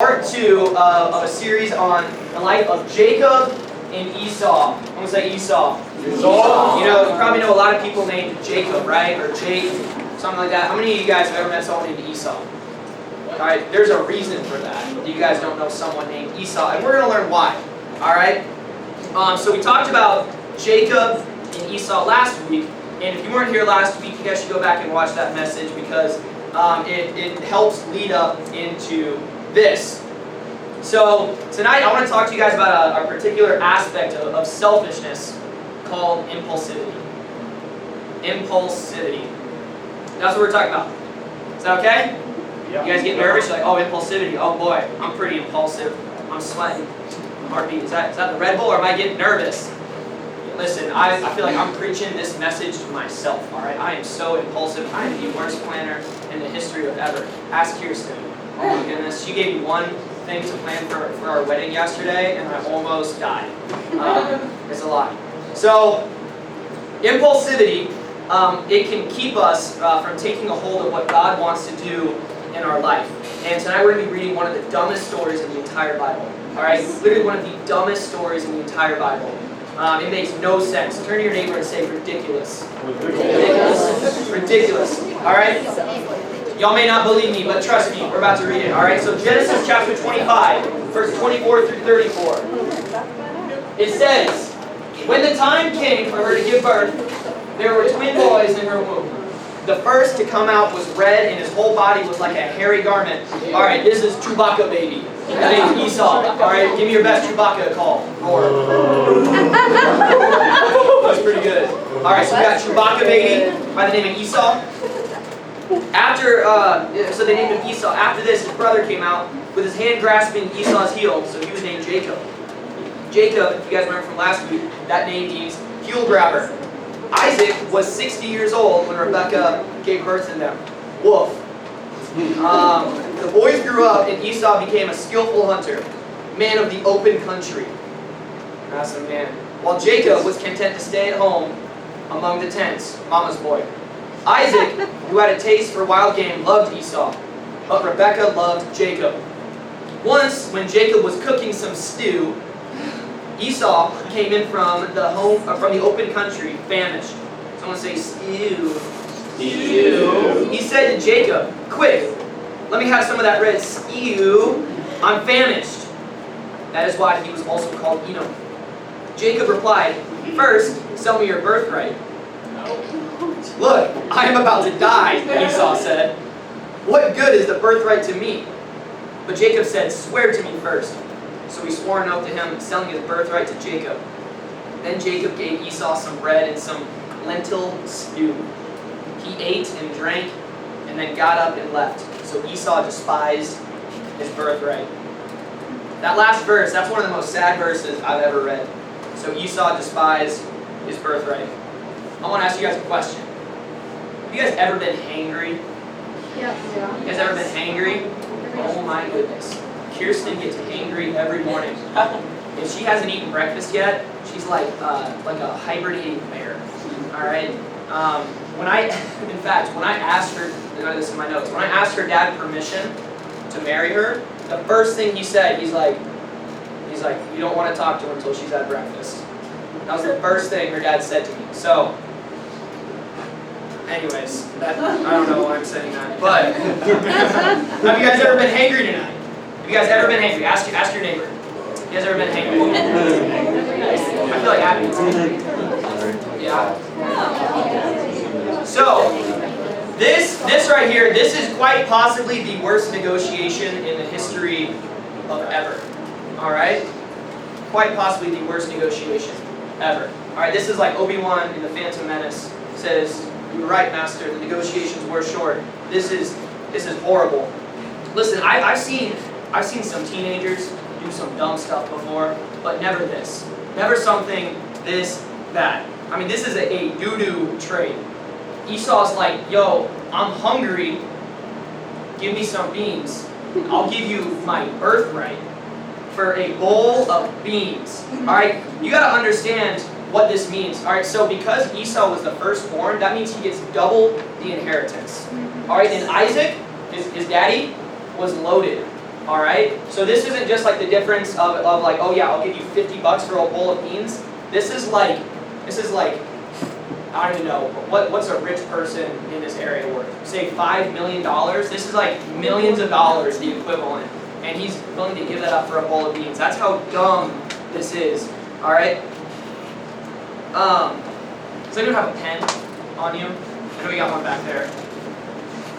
part 2 of a series on the life of Jacob and Esau. I'm going to say Esau. Esau. You probably know a lot of people named Jacob, right? Or Jake, something like that. How many of you guys have ever met someone named Esau? Alright, there's a reason for that. You guys don't know someone named Esau, and we're going to learn why. Alright? So we talked about Jacob and Esau last week, and if you weren't here last week, you guys should go back and watch that message because it helps lead up into this. So tonight I want to talk to you guys about a particular aspect of selfishness called impulsivity. Impulsivity. That's what we're talking about. Is that okay? Yeah. You guys get nervous? You're like, oh, impulsivity. Oh boy, I'm pretty impulsive. I'm sweating. Heartbeat. Is that the Red Bull, or am I getting nervous? Listen, I feel like I'm preaching this message to myself. All right, I am so impulsive. I am the worst planner in the history of ever. Ask Kirsten. Oh my goodness, she gave me one thing to plan for our wedding yesterday, and I almost died. It's a lot. So, impulsivity, it can keep us from taking a hold of what God wants to do in our life. And tonight we're going to be reading one of the dumbest stories in the entire Bible. Alright? Literally one of the dumbest stories in the entire Bible. It makes no sense. Turn to your neighbor and say ridiculous. Ridiculous. Ridiculous. Alright? Y'all may not believe me, but trust me, we're about to read it. Alright? So Genesis chapter 25, verse 24 through 34. It says, when the time came for her to give birth, there were twin boys in her womb. The first to come out was red, and his whole body was like a hairy garment. All right, this is Chewbacca baby. That name's Esau. All right, give me your best Chewbacca call. Roar. That's pretty good. All right, so we got Chewbacca baby by the name of Esau. So they named him Esau. After this, his brother came out with his hand grasping Esau's heel, so he was named Jacob. Jacob, if you guys remember from last week, that name means heel grabber. Isaac was 60 years old when Rebekah gave birth to them. Woof. The boys grew up and Esau became a skillful hunter, man of the open country. That's a man. While Jacob was content to stay at home among the tents, mama's boy. Isaac, who had a taste for wild game, loved Esau, but Rebekah loved Jacob. Once, when Jacob was cooking some stew, Esau came in from the open country, famished. Someone say, stew. Stew. He said to Jacob, quick, let me have some of that red stew. I'm famished. That is why he was also called Edom. Jacob replied, first, sell me your birthright. Look, I am about to die, Esau said. What good is the birthright to me? But Jacob said, swear to me first. So he swore an oath to him, selling his birthright to Jacob. Then Jacob gave Esau some bread and some lentil stew. He ate and drank, and then got up and left. So Esau despised his birthright. That last verse, that's one of the most sad verses I've ever read. So Esau despised his birthright. I want to ask you guys a question. Have you guys ever been hangry? Yeah. You guys ever been hangry? Oh my goodness. Kirsten gets hangry every morning. If she hasn't eaten breakfast yet, she's like a hibernating bear. All right. When I asked her, I got this in my notes. When I asked her dad permission to marry her, the first thing he said, he's like, you don't want to talk to her until she's had breakfast. That was the first thing her dad said to me. So, anyways, I don't know why I'm saying that, but have you guys ever been hangry tonight? Have you guys ever been hangry? Ask your neighbor. You guys ever been hangry? I feel like Abby was hangry. Yeah. So, this right here, this is quite possibly the worst negotiation in the history of ever. Alright? Quite possibly the worst negotiation ever. Alright, this is like Obi-Wan in The Phantom Menace says, "You're right, Master, the negotiations were short." This is horrible. Listen, I've seen some teenagers do some dumb stuff before, but never this. Never something this bad. I mean, this is a doo-doo trade. Esau's like, yo, I'm hungry. Give me some beans. I'll give you my birthright for a bowl of beans. Alright, you gotta understand what this means. Alright, so because Esau was the firstborn, that means he gets double the inheritance. Alright, and Isaac, his daddy, was loaded. All right? So this isn't just like the difference of like, oh yeah, I'll give you $50 for a bowl of beans. This is like, I don't even know, what's a rich person in this area worth? Say $5 million? This is like millions of dollars, the equivalent. And he's willing to give that up for a bowl of beans. That's how dumb this is. All right? Does anyone have a pen on you? I know we got one back there.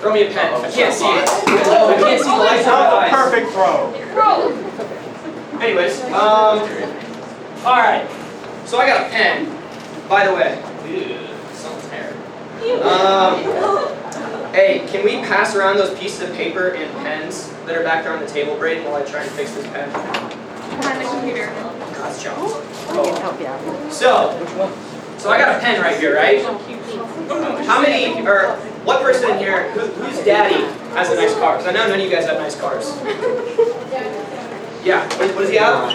Throw me a pen. I can't see it. I can't see the lights on my eyes. Perfect throw. Anyways, alright. So I got a pen, by the way. Ew, someone's hair. Hey, can we pass around those pieces of paper and pens that are back there on the table, Braden, while I try and fix this pen? Behind the computer. That's John. So I got a pen right here, right? How many, or what person in here, whose daddy has a nice car? Because I know none of you guys have nice cars. Yeah, what does he have?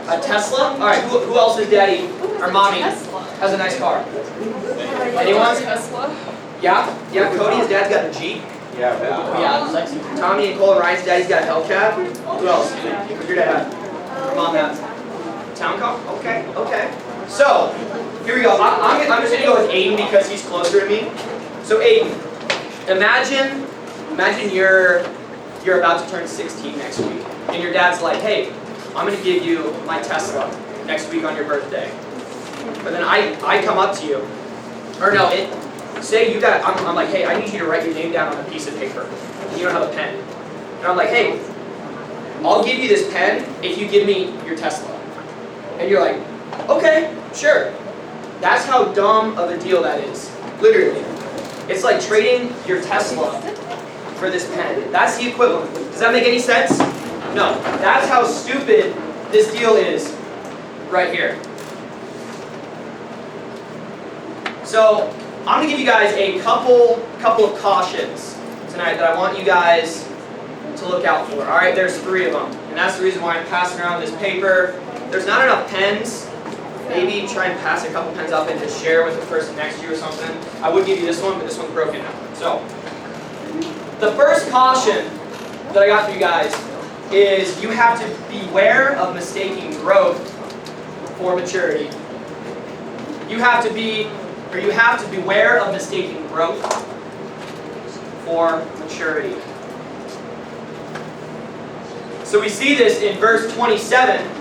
A Tesla? All right, who else's daddy or mommy has a nice car? Anyone? Tesla. Yeah, Cody, his dad's got a Jeep. Yeah. Sexy. Tommy and Cole, Ryan's daddy's got a Hellcat. Who else? What's your dad have? Your mom have? Town car? Okay. So, here we go. I'm just going to go with Aiden because he's closer to me. So Aiden, imagine you're about to turn 16 next week. And your dad's like, hey, I'm going to give you my Tesla next week on your birthday. But then I come up to you. Or no, say you got, I'm like, hey, I need you to write your name down on a piece of paper. And you don't have a pen. And I'm like, hey, I'll give you this pen if you give me your Tesla. And you're like, okay, sure. That's how dumb of a deal that is. Literally. It's like trading your Tesla for this pen. That's the equivalent. Does that make any sense? No. That's how stupid this deal is right here. So, I'm going to give you guys a couple of cautions tonight that I want you guys to look out for. Alright, there's 3 of them. And that's the reason why I'm passing around this paper. There's not enough pens. Maybe try and pass a couple pens up and just share with the person next to you or something. I would give you this one, but this one's broken now. So, the first caution that I got for you guys is you have to beware of mistaking growth for maturity. You have to beware of mistaking growth for maturity. So we see this in verse 27.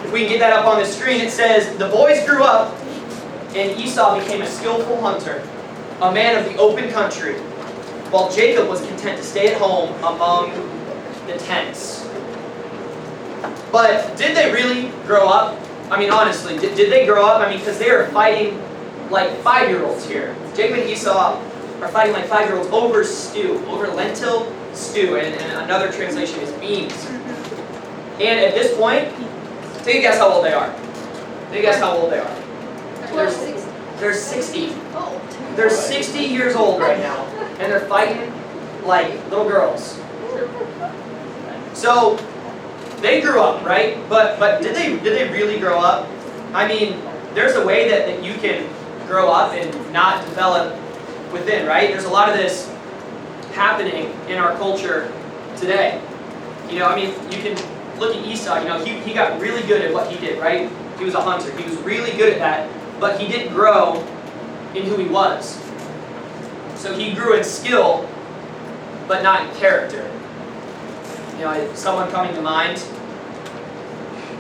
If we can get that up on the screen, it says, the boys grew up, and Esau became a skillful hunter, a man of the open country, while Jacob was content to stay at home among the tents. But did they really grow up? I mean, honestly, did they grow up? I mean, because they are fighting like 5-year-olds here. Jacob and Esau are fighting like 5-year-olds over stew, over lentil stew, and another translation is beans. And at this point, take a guess how old they are. Take a guess how old they are. They're 60. They're 60 years old right now, and they're fighting like little girls. So they grew up, right? But did they really grow up? I mean, there's a way that you can grow up and not develop within, right? There's a lot of this happening in our culture today. You know, I mean, you can look at Esau, you know, he got really good at what he did, right? He was a hunter. He was really good at that, but he didn't grow in who he was. So he grew in skill, but not in character. You know, someone coming to mind?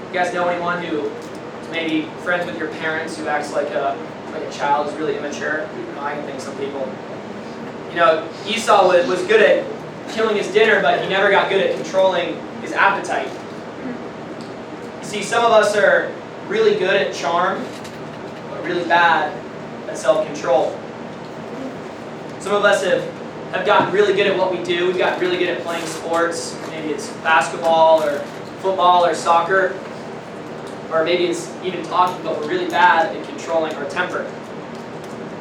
You guys know anyone who is maybe friends with your parents who acts like a child, who's really immature? You know, I can think of some people. You know, Esau was good at killing his dinner, but he never got good at controlling his appetite. You see, some of us are really good at charm, but really bad at self-control. Some of us have gotten really good at what we do. We've gotten really good at playing sports. Maybe it's basketball or football or soccer. Or maybe it's even talking, but we're really bad at controlling our temper.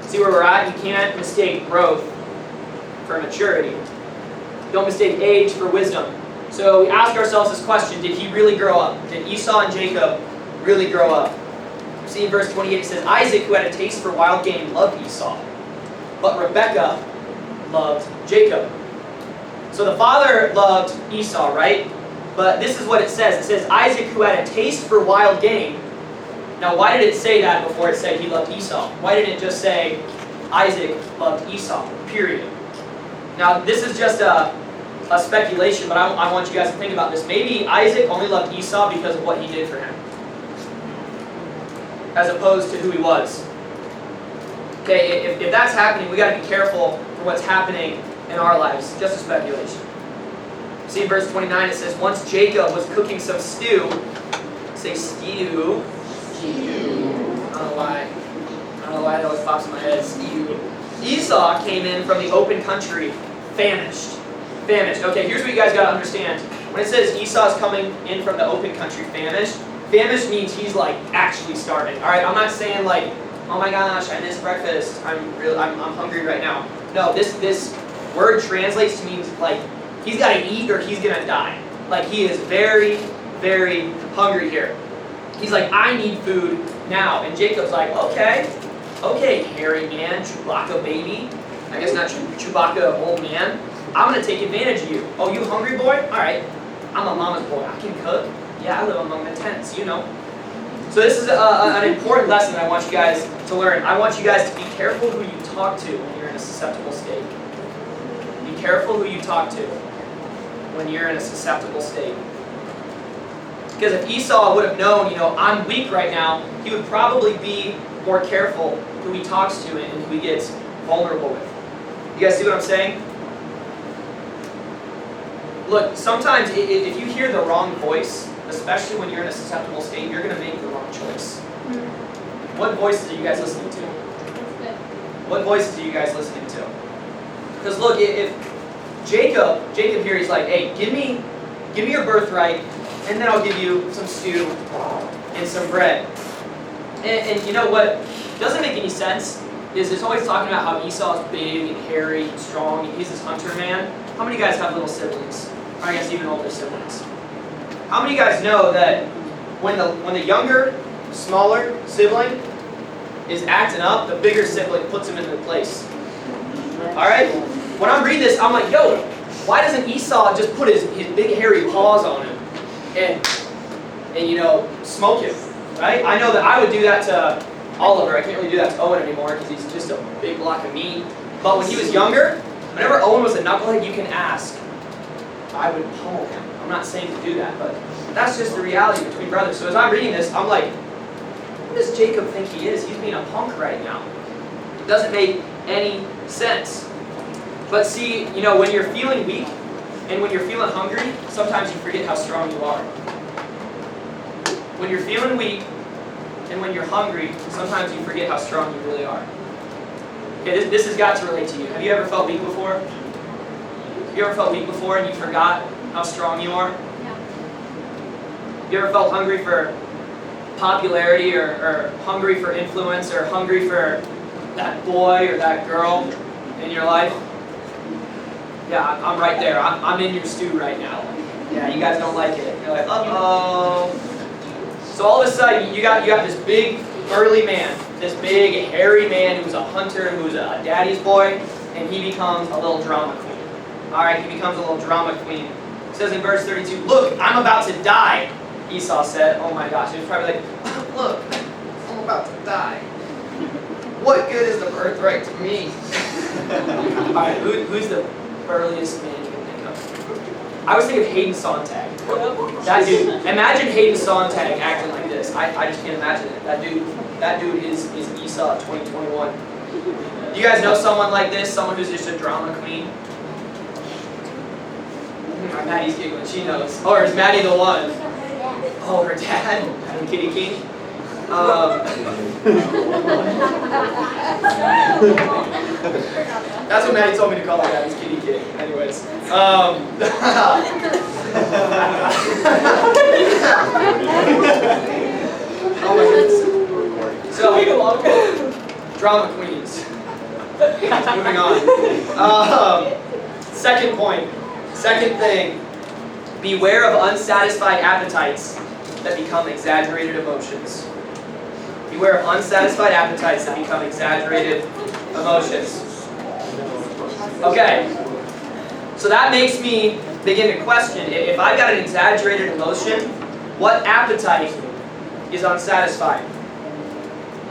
See where we're at? You can't mistake growth for maturity. Don't mistake age for wisdom. So we ask ourselves this question, did he really grow up? Did Esau and Jacob really grow up? See in verse 28 it says, Isaac, who had a taste for wild game, loved Esau, but Rebekah loved Jacob. So the father loved Esau, right? But this is what it says. It says, Isaac, who had a taste for wild game. Now, why did it say that before it said he loved Esau? Why didn't it just say Isaac loved Esau, period? Now, this is just a speculation, but I want you guys to think about this. Maybe Isaac only loved Esau because of what he did for him, as opposed to who he was. Okay, if that's happening, we got to be careful for what's happening in our lives. Just a speculation. See in verse 29, it says, once Jacob was cooking some stew. Say stew. Stew. I don't know why it always pops in my head. Stew. Esau came in from the open country, famished. Famished. Okay, here's what you guys got to understand. When it says Esau's coming in from the open country, famished means he's like actually starving. All right, I'm not saying like, oh my gosh, I missed breakfast. I'm hungry right now. No, this word translates to means like he's got to eat or he's gonna die. Like he is very, very hungry here. He's like, I need food now. And Jacob's like, okay, hairy man, Chewbacca baby. I guess not Chewbacca old man. I'm gonna take advantage of you. Oh, you hungry boy? All right, I'm a mama's boy. I can cook. Yeah, I live among the tents, you know. So this is an important lesson I want you guys to learn. I want you guys to be careful who you talk to when you're in a susceptible state. Be careful who you talk to when you're in a susceptible state. Because if Esau would have known, I'm weak right now, he would probably be more careful who he talks to and who he gets vulnerable with. You guys see what I'm saying? Look, sometimes if you hear the wrong voice, especially when you're in a susceptible state, you're going to make the wrong choice. What voices are you guys listening to? What voices are you guys listening to? Because look, if Jacob here, he's like, hey, give me your birthright, and then I'll give you some stew and some bread. And you know what doesn't make any sense is it's always talking about how Esau is big and hairy and strong, and he's this hunter man. How many of you guys have little siblings? Or I guess even older siblings. How many of you guys know that when the younger, smaller sibling is acting up, the bigger sibling puts him in their place? Alright? When I'm reading this, I'm like, yo, why doesn't Esau just put his big hairy paws on him and smoke him? Right? I know that I would do that to Oliver. I can't really do that to Owen anymore because he's just a big block of meat. But when he was younger, whenever Owen was a knucklehead, you can ask. I would pummel him. I'm not saying to do that, but that's just the reality between brothers. So as I'm reading this, I'm like, who does Jacob think he is? He's being a punk right now. It doesn't make any sense. But see, when you're feeling weak and when you're feeling hungry, sometimes you forget how strong you are. When you're feeling weak and when you're hungry, sometimes you forget how strong you really are. Okay, this has got to relate to you. Have you ever felt weak before? Have you ever felt weak before and you forgot how strong you are? Yeah. You ever felt hungry for popularity or hungry for influence or hungry for that boy or that girl in your life? Yeah, I'm right there. I'm in your stew right now. Yeah, you guys don't like it. You're like, uh-oh. So all of a sudden, you got this big, burly man, this big, hairy man who's a hunter, who's a daddy's boy, and he becomes a little drama queen. All right, he becomes a little drama queen. It says in verse 32, look, I'm about to die, Esau said. Oh my gosh, he was probably like, look, I'm about to die. What good is the birthright to me? All right, who's the burliest man you can think of? I was thinking of Hayden Sontag. That dude. Imagine Hayden Sontag acting like this. I just can't imagine it. That dude is Esau 2021. You guys know someone like this? Someone who's just a drama queen? Maddie's giggling. She knows. Or is Maddie the one? Oh, her dad? And Kitty King? That's what Maddie told me to call her. Maddie's Kitty King. Anyways. Oh my goodness. So, drama queens. Moving on. Second point. Second thing. Beware of unsatisfied appetites that become exaggerated emotions. Beware of unsatisfied appetites that become exaggerated emotions. Okay. So that makes me begin to question, if I've got an exaggerated emotion, what appetite is unsatisfied?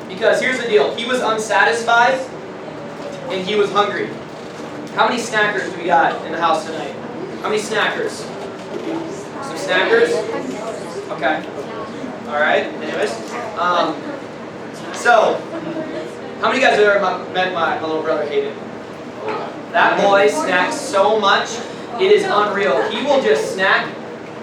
Because here's the deal, he was unsatisfied and he was hungry. How many snackers do we got in the house tonight? How many snackers? Some snackers? Okay. Alright, anyways. So, how many of you guys have ever met my little brother Hayden? That boy snacks so much, it is unreal. He will just snack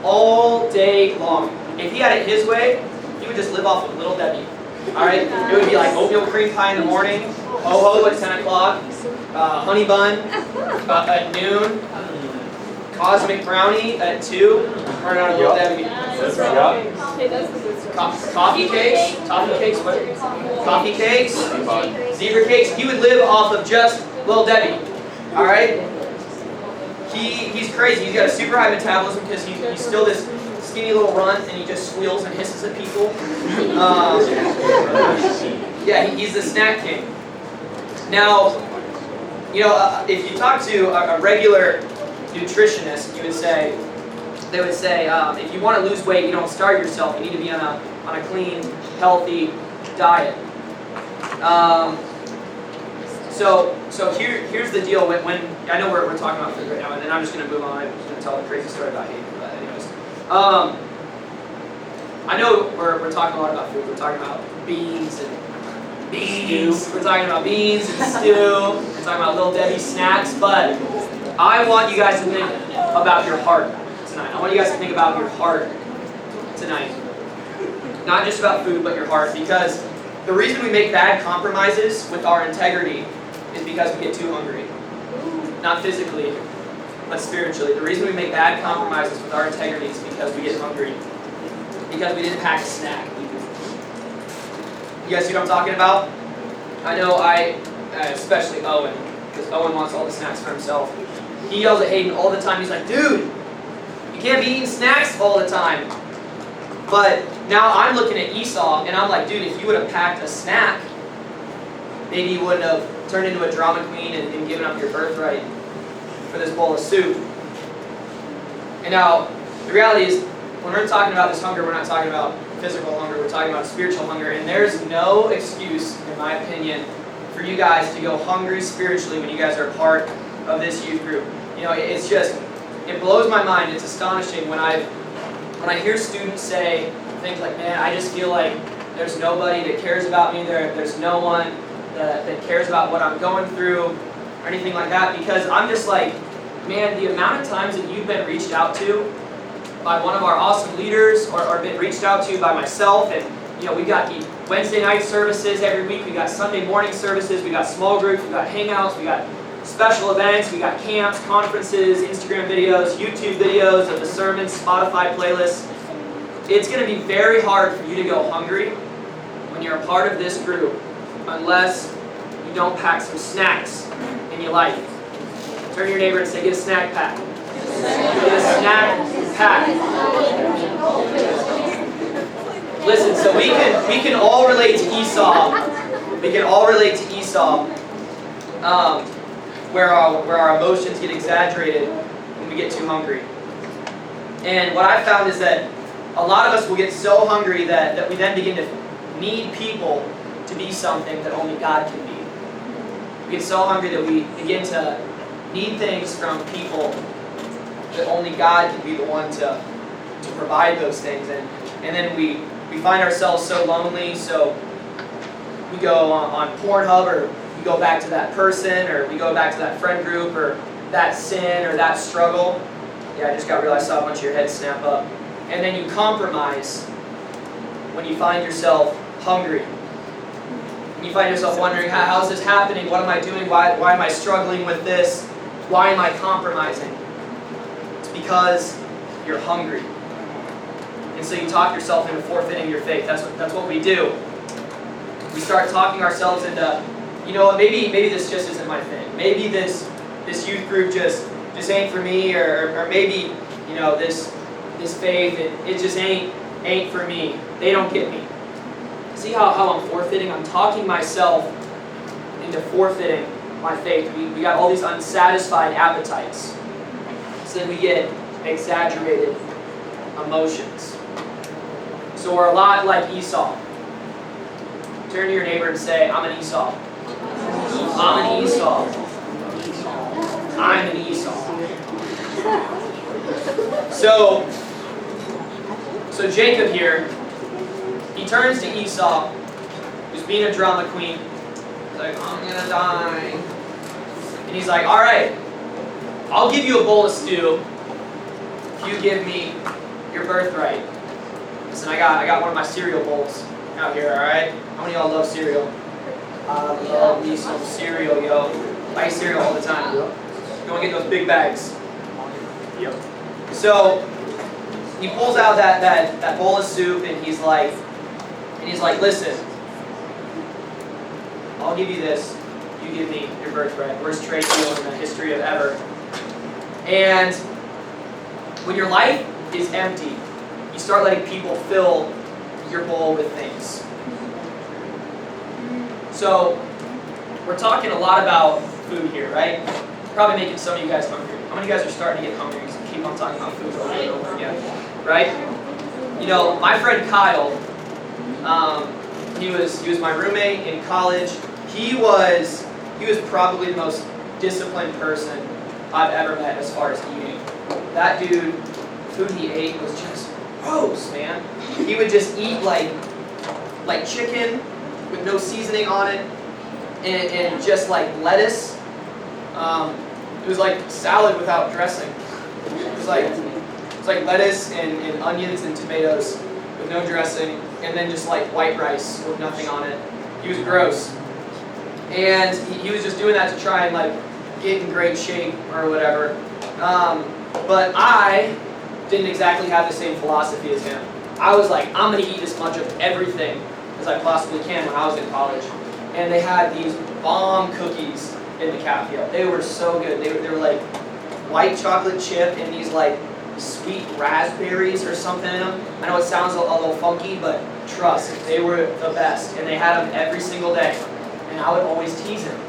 all day long. If he had it his way, he would just live off of Little Debbie. Alright? It would be like oatmeal cream pie in the morning, ho-ho at 10 o'clock, honey bun at noon, cosmic brownie at 2, or not a Little Debbie. Coffee cakes, what? Coffee cakes, zebra cakes. He would live off of just Little Debbie. Alright? He's crazy. He's got a super high metabolism because he's still this skinny little runt and he just squeals and hisses at people. Yeah, he's the snack king. Now, if you talk to a regular nutritionist, they would say, if you want to lose weight, you don't starve yourself. You need to be on a clean, healthy diet. So here's the deal. When I know we're talking about food right now, and then I'm just going to move on. I'm just going to tell a crazy story about Hayden. But anyways, I know we're talking a lot about food. We're talking about beans. We're talking about beans and stew. We're talking about Little Debbie snacks. But I want you guys to think about your heart tonight. I want you guys to think about your heart tonight. Not just about food, but your heart. Because the reason we make bad compromises with our integrity is because we get too hungry. Not physically, but spiritually. The reason we make bad compromises with our integrity is because we get hungry. Because we didn't pack a snack. You guys see what I'm talking about? I know especially Owen, because Owen wants all the snacks for himself. He yells at Hayden all the time. He's like, dude, you can't be eating snacks all the time. But now I'm looking at Esau, and I'm like, dude, if you would have packed a snack, maybe you wouldn't have turned into a drama queen and given up your birthright for this bowl of soup. And now, the reality is, when we're talking about this hunger, we're not talking about physical hunger, we're talking about spiritual hunger. And there's no excuse, in my opinion, for you guys to go hungry spiritually when you guys are part of this youth group. It's just, it blows my mind. It's astonishing when I hear students say things like, man, I just feel like there's nobody that cares about me, there's no one that cares about what I'm going through, or anything like that, because I'm just like, man, the amount of times that you've been reached out to by one of our awesome leaders, or been reached out to by myself, and we got the Wednesday night services every week, we got Sunday morning services, we got small groups, we got hangouts, we got special events, we got camps, conferences, Instagram videos, YouTube videos of the sermons, Spotify playlists. It's going to be very hard for you to go hungry when you're a part of this group unless you don't pack some snacks in your life. Turn to your neighbor and say, get a snack pack. Get a snack pack. Listen, so we can all relate to Esau. We can all relate to Esau. Where our emotions get exaggerated when we get too hungry. And what I've found is that a lot of us will get so hungry that we then begin to need people to be something that only God can be. We get so hungry that we begin to need things from people that only God can be the one to provide those things. And then we find ourselves so lonely, so we go on Pornhub, or we go back to that person, or we go back to that friend group, or that sin, or that struggle. Yeah, I just got realized, I saw a bunch of your heads snap up. And then you compromise when you find yourself hungry. When you find yourself wondering, how's this happening? What am I doing? Why am I struggling with this? Why am I compromising? It's because you're hungry. And so you talk yourself into forfeiting your faith. That's what we do. We start talking ourselves into, maybe this just isn't my thing. Maybe this youth group just ain't for me, or maybe, this faith, it just ain't for me. They don't get me. See how I'm forfeiting? I'm talking myself into forfeiting my faith. We got all these unsatisfied appetites. So then we get exaggerated emotions. So we're a lot like Esau. Turn to your neighbor and say, I'm an Esau. I'm an Esau. I'm an Esau. So Jacob here, he turns to Esau, who's being a drama queen. He's like, I'm gonna die. And he's like, all right, I'll give you a bowl of stew if you give me your birthright. Listen, I got one of my cereal bowls out here, all right? How many of y'all love cereal? I love me some cereal, yo. I eat cereal all the time. You want to get those big bags. Yep. So he pulls out that bowl of soup and he's like, listen, I'll give you this. You give me your birthright. Worst trade deal in the history of ever. And when your life is empty, you start letting people fill your bowl with things. So we're talking a lot about food here, right? Probably making some of you guys hungry. How many of you guys are starting to get hungry because we keep on talking about food over and over again, right? You know, my friend Kyle, he was my roommate in college. He was probably the most disciplined person I've ever met as far as eating. That dude, food he ate was just gross, man. He would just eat like chicken with no seasoning on it, and just like lettuce. It was like salad without dressing. It was like lettuce and onions and tomatoes with no dressing, and then just like white rice with nothing on it. He was gross. And he was just doing that to try and like get in great shape or whatever. But I didn't exactly have the same philosophy as him. I was like, I'm going to eat as much of everything as I possibly can when I was in college. And they had these bomb cookies in the cafe. They were so good. They were like white chocolate chip and these like sweet raspberries or something in them. I know it sounds a little funky, but trust, they were the best. And they had them every single day. And I would always tease him.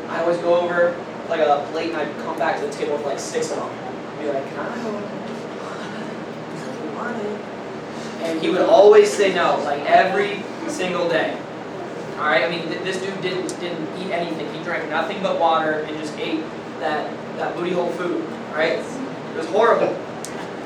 I'd always go over like a plate and I'd come back to the table with like 6 of them. I'd be like, can I have one? And he would always say no, like every single day. All right, I mean, this dude didn't eat anything. He drank nothing but water and just ate that booty hole food. All right, it was horrible.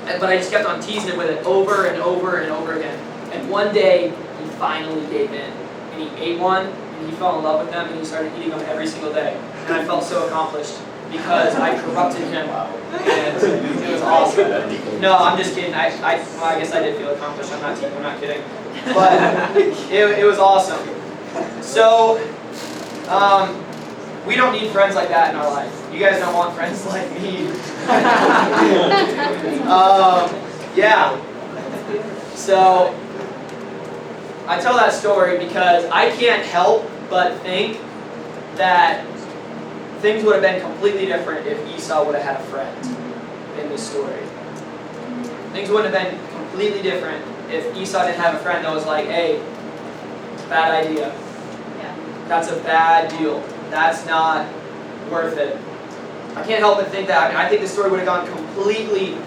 But I just kept on teasing him with it over and over and over again. And one day he finally gave in, and he ate one, and he fell in love with them, and he started eating them every single day. And I felt so accomplished because I corrupted him, and it was awesome. No, I'm just kidding. I guess I did feel accomplished. I'm not kidding. But it was awesome. So, we don't need friends like that in our life. You guys don't want friends like me. Yeah. So, I tell that story because I can't help but think that things would have been completely different if Esau would have had a friend in this story. Things wouldn't have been completely different if Esau didn't have a friend that was like, hey, bad idea. That's a bad deal. That's not worth it. I can't help but think that. I mean, I think the story would have gone completely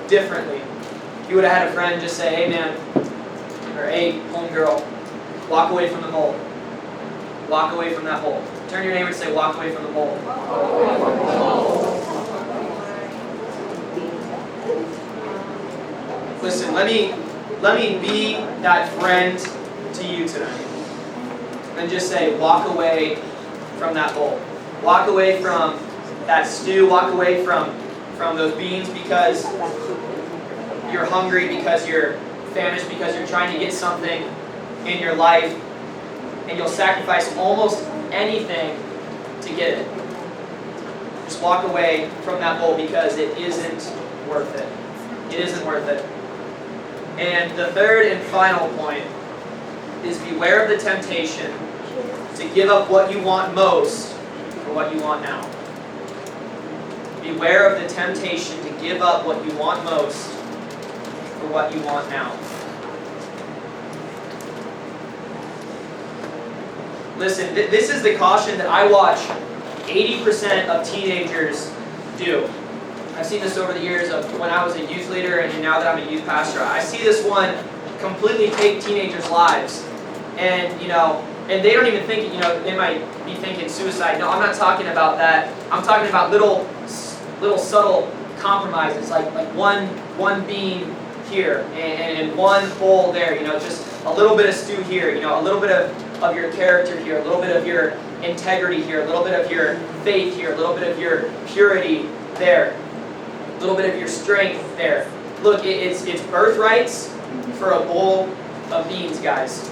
differently. He would have had a friend just say, hey man, or hey homegirl, walk away from the bowl. Walk away from that bowl. Turn to your neighbor and say, walk away from the bowl. Listen, let me be that friend to you tonight. And just say, walk away from that bowl. Walk away from that stew. Walk away from those beans because you're hungry, because you're famished, because you're trying to get something in your life, and you'll sacrifice almost anything to get it. Just walk away from that bowl because it isn't worth it. It isn't worth it. And the third and final point is beware of the temptation to give up what you want most for what you want now. Beware of the temptation to give up what you want most for what you want now. Listen, this is the caution that I watch 80% of teenagers do. I've seen this over the years of when I was a youth leader and now that I'm a youth pastor. I see this one completely take teenagers' lives. And, and they don't even think, they might be thinking suicide. No, I'm not talking about that. I'm talking about little subtle compromises, like one bean here and one bowl there, just a little bit of stew here, a little bit of your character here, a little bit of your integrity here, a little bit of your faith here, a little bit of your purity there, a little bit of your strength there. Look, it's birthrights for a bowl of beans, guys.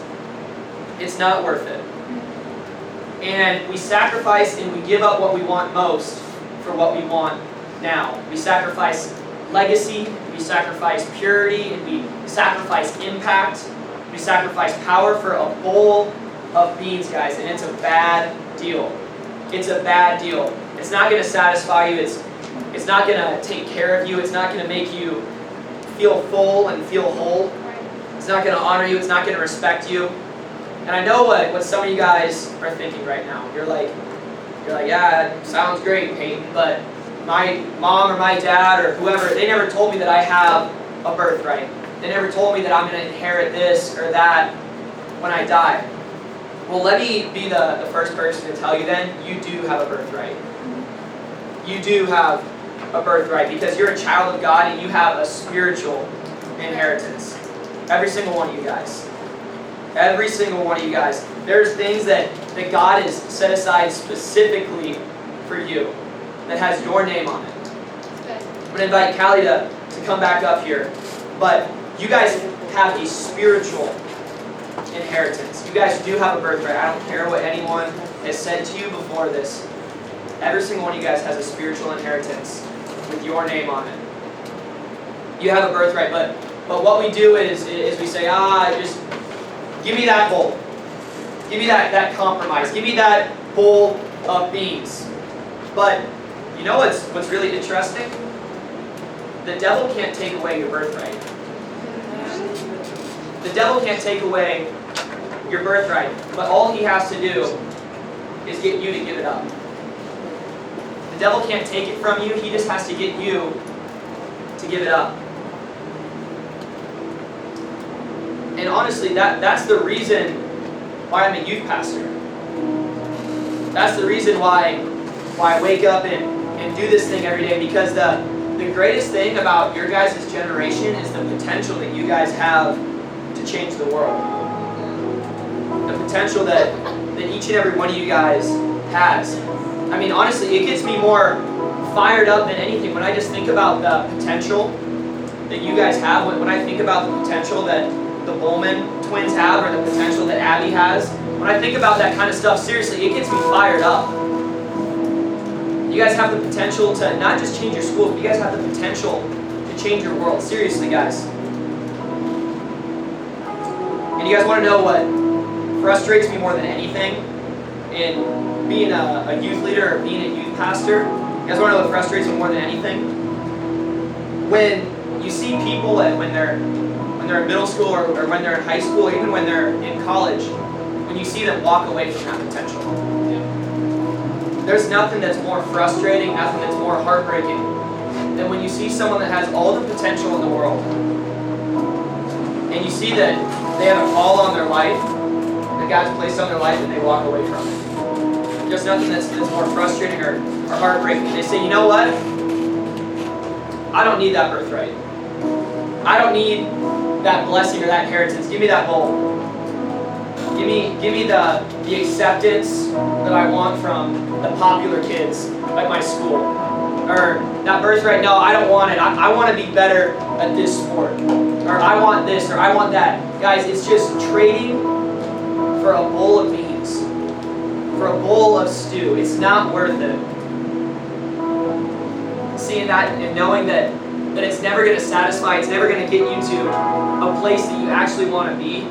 It's not worth it. And we sacrifice and we give up what we want most for what we want now. We sacrifice legacy, we sacrifice purity, and we sacrifice impact. We sacrifice power for a bowl of beans, guys, and it's a bad deal. It's a bad deal. It's not going to satisfy you. It's not going to take care of you. It's not going to make you feel full and feel whole. It's not going to honor you. It's not going to respect you. And I know what some of you guys are thinking right now. You're like, yeah, it sounds great, Peyton, but my mom or my dad or whoever, they never told me that I have a birthright. They never told me that I'm going to inherit this or that when I die. Well, let me be the first person to tell you then, you do have a birthright. You do have a birthright because you're a child of God and you have a spiritual inheritance. Every single one of you guys. Every single one of you guys. There's things that God has set aside specifically for you that has your name on it. I'm going to invite Callie to come back up here. But you guys have a spiritual inheritance. You guys do have a birthright. I don't care what anyone has said to you before this. Every single one of you guys has a spiritual inheritance with your name on it. You have a birthright, but what we do is we say, just give me that bowl. Give me that compromise. Give me that bowl of beans. But you know what's really interesting? The devil can't take away your birthright. The devil can't take away your birthright. But all he has to do is get you to give it up. The devil can't take it from you. He just has to get you to give it up. And honestly, that's the reason why I'm a youth pastor. That's the reason why I wake up and do this thing every day, because the greatest thing about your guys' generation is the potential that you guys have to change the world. The potential that each and every one of you guys has. I mean, honestly, it gets me more fired up than anything when I just think about the potential that you guys have. When I think about the potential that the Bowman twins have, or the potential that Abby has, when I think about that kind of stuff, seriously, it gets me fired up. You guys have the potential to not just change your schools, but you guys have the potential to change your world. Seriously, guys. And you guys want to know what frustrates me more than anything in being a youth leader or being a youth pastor? You guys want to know what frustrates me more than anything? When you see people when they're in middle school or when they're in high school, or even when they're in college, when you see them walk away from that potential. There's nothing that's more frustrating, nothing that's more heartbreaking than when you see someone that has all the potential in the world and you see that they have a call on their life, that God's placed on their life, and they walk away from it. There's nothing that's more frustrating or heartbreaking. They say, you know what? I don't need that birthright. I don't need that blessing or that inheritance. Give me that bowl. Give me the acceptance that I want from the popular kids at my school. Or that birthright, no, I don't want it. I want to be better at this sport. Or I want this, or I want that. Guys, it's just trading for a bowl of beans. For a bowl of stew. It's not worth it. Seeing that and knowing that it's never going to satisfy, it's never going to get you to a place that you actually want to be,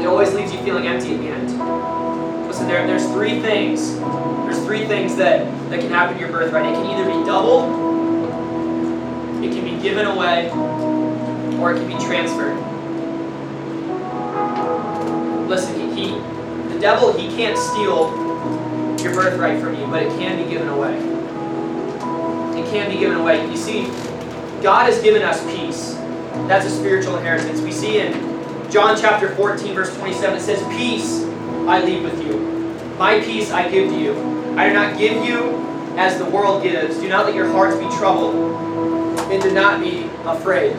it always leaves you feeling empty at the end. Listen, there's three things. There's three things that can happen to your birthright. It can either be doubled, it can be given away, or it can be transferred. Listen, the devil, he can't steal your birthright from you, but it can be given away. And it can be given away. You see, God has given us peace. That's a spiritual inheritance. We see in John chapter 14, verse 27, it says, "Peace I leave with you. My peace I give to you. I do not give you as the world gives. Do not let your hearts be troubled, and do not be afraid."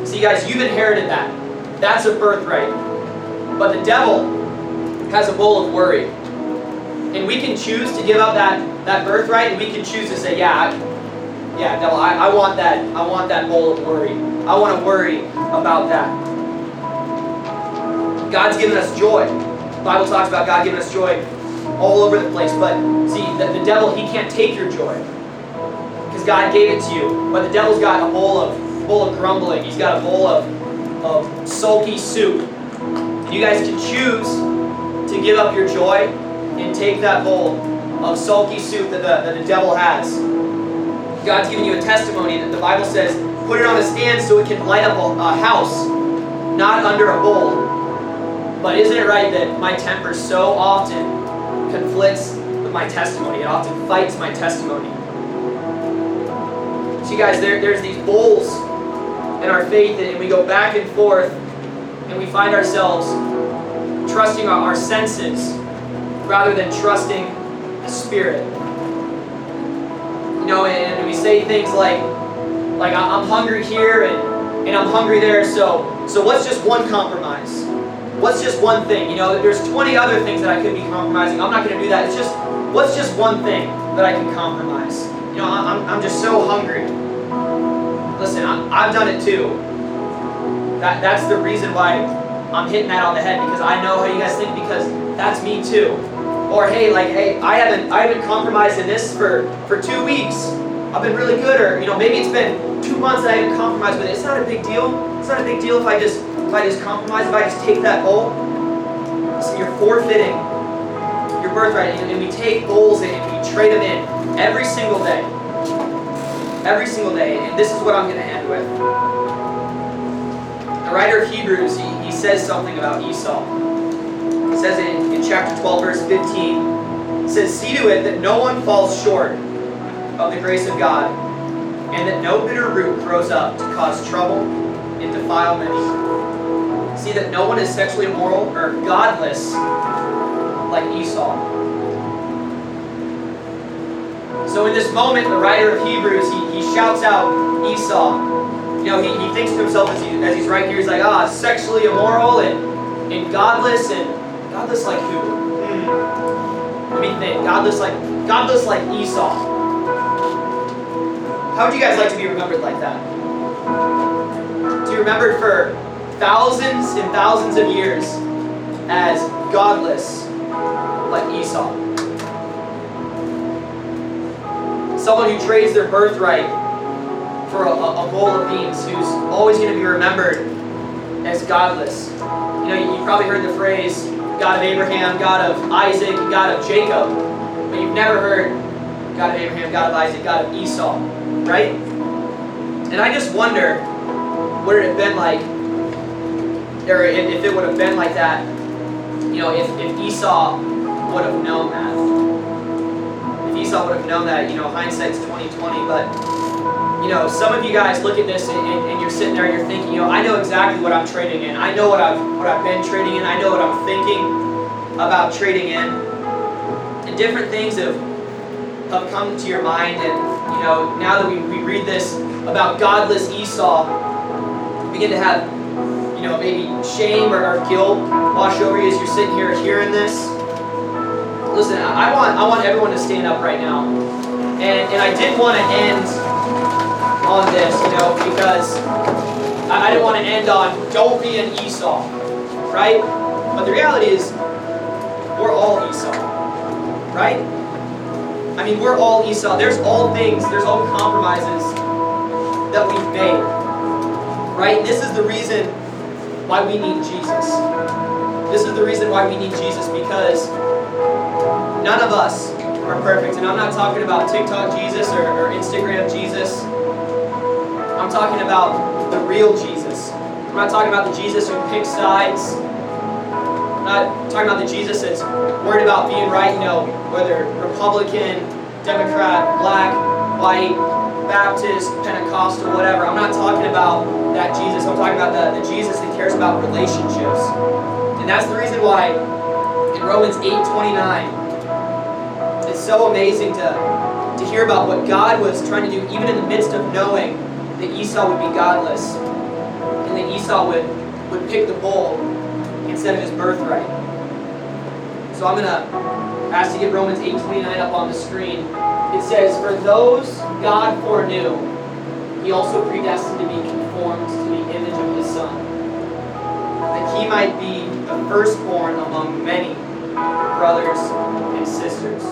See, guys, you've inherited that. That's a birthright. But the devil has a bowl of worry. And we can choose to give up that birthright, and we can choose to say, yeah, devil, I want that bowl of worry. I want to worry about that. God's given us joy. The Bible talks about God giving us joy all over the place. But see, the devil, he can't take your joy, because God gave it to you. But the devil's got a bowl of grumbling. He's got a bowl of sulky soup. And you guys can choose to give up your joy and take that bowl of sulky soup that the devil has. God's giving you a testimony that the Bible says, put it on a stand so it can light up a house, not under a bowl. But isn't it right that my temper so often conflicts with my testimony? It often fights my testimony. See, guys, there's these bowls in our faith, and we go back and forth, and we find ourselves trusting our senses rather than trusting the Spirit. You know, and we say things like I'm hungry here and I'm hungry there, so what's just one compromise? What's just one thing? You know, there's 20 other things that I could be compromising. I'm not going to do that. It's just, what's just one thing that I can compromise? You know, I'm just so hungry. Listen, I've done it too. That's the reason why I'm hitting that on the head, because I know how you guys think, because that's me too. Or hey, I haven't compromised in this for 2 weeks. I've been really good, or you know, maybe it's been 2 months that I haven't compromised with it. It's not a big deal. It's not a big deal if I just compromise, if I just take that bowl. So you're forfeiting your birthright, and we take bowls and we trade them in every single day. Every single day, and this is what I'm going to end with. The writer of Hebrews, he says something about Esau. It says in chapter 12, verse 15, it says, "See to it that no one falls short of the grace of God, and that no bitter root grows up to cause trouble and defile many. See that no one is sexually immoral or godless like Esau." So in this moment, the writer of Hebrews, he shouts out Esau. You know, he thinks to himself as he's right here, he's like, sexually immoral and godless like who? Let me think. Godless like Esau. How would you guys like to be remembered like that? To be remembered for thousands and thousands of years as godless like Esau. Someone who trades their birthright for a bowl of beans, who's always going to be remembered as godless. You know, you probably heard the phrase, God of Abraham, God of Isaac, God of Jacob, but you've never heard God of Abraham, God of Isaac, God of Esau, right? And I just wonder, would it have been like, or if it would have been like that, you know, if Esau would have known that. If Esau would have known that, you know, hindsight's 20/20, but you know, some of you guys look at this and you're sitting there and you're thinking, you know, I know exactly what I'm trading in. I know what I've been trading in. I know what I'm thinking about trading in. And different things have come to your mind, and you know, now that we read this about godless Esau, you begin to have, you know, maybe shame or guilt wash over you as you're sitting here hearing this. Listen, I want everyone to stand up right now. And I didn't want to end on this, you know, because I didn't want to end on don't be an Esau, right? But the reality is, we're all Esau, right? I mean, we're all Esau. There's all compromises that we've made, right? This is the reason why we need Jesus. This is the reason why we need Jesus, because none of us are perfect. And I'm not talking about TikTok Jesus or Instagram Jesus. I'm talking about the real Jesus. I'm not talking about the Jesus who picks sides. I'm not talking about the Jesus that's worried about being right, you know, whether Republican, Democrat, black, white, Baptist, Pentecostal, whatever. I'm not talking about that Jesus. I'm talking about the Jesus that cares about relationships. And that's the reason why in Romans 8:29, it's so amazing to hear about what God was trying to do, even in the midst of knowing that Esau would be godless, and that Esau would pick the bull instead of his birthright. So I'm going to ask to get Romans 8:29 up on the screen. It says, "For those God foreknew, He also predestined to be conformed to the image of His Son, that He might be the firstborn among many brothers and sisters."